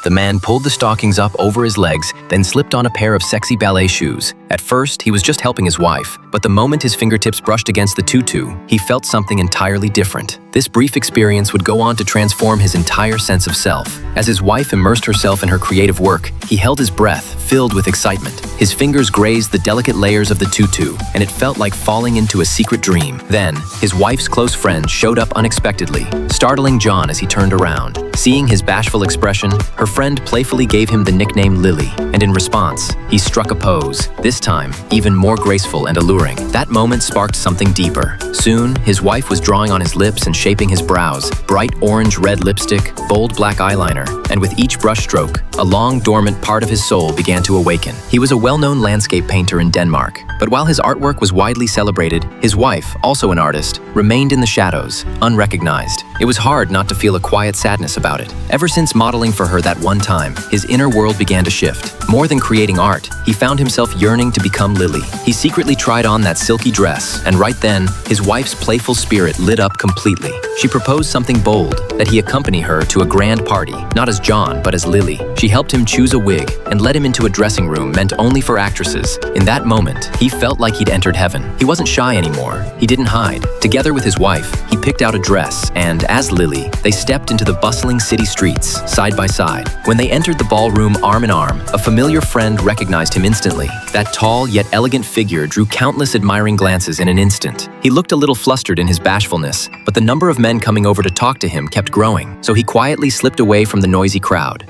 The man pulled the stockings up over his legs, then slipped on a pair of sexy ballet shoes. At first, he was just helping his wife, but the moment his fingertips brushed against the tutu, he felt something entirely different. This brief experience would go on to transform his entire sense of self. As his wife immersed herself in her creative work, he held his breath, filled with excitement. His fingers grazed the delicate layers of the tutu, and it felt like falling into a secret dream. Then, his wife's close friend showed up unexpectedly, startling John as he turned around. Seeing his bashful expression, her friend playfully gave him the nickname Lily, and in response, he struck a pose, this time even more graceful and alluring. That moment sparked something deeper. Soon, his wife was drawing on his lips and shaping his brows, bright orange-red lipstick, bold black eyeliner, and with each brushstroke, a long dormant part of his soul began to awaken. He was a well-known landscape painter in Denmark, but while his artwork was widely celebrated, his wife, also an artist, remained in the shadows, unrecognized. It was hard not to feel a quiet sadness about it. Ever since modeling for her that one time, his inner world began to shift. More than creating art, he found himself yearning to become Lily. He secretly tried on that silky dress, and right then, his wife's playful spirit lit up completely. She proposed something bold, that he accompany her to a grand party, not as John, but as Lily. She helped him choose a wig and led him into a dressing room meant only for actresses. In that moment, he felt like he'd entered heaven. He wasn't shy anymore. He didn't hide. Together with his wife, he picked out a dress, and as Lily, they stepped into the bustling city streets, side by side. When they entered the ballroom arm in arm, a familiar friend recognized him instantly. That tall yet elegant figure drew countless admiring glances in an instant. He looked a little flustered in his bashfulness, but the number of men coming over to talk to him kept growing, so he quietly slipped away from the noisy crowd.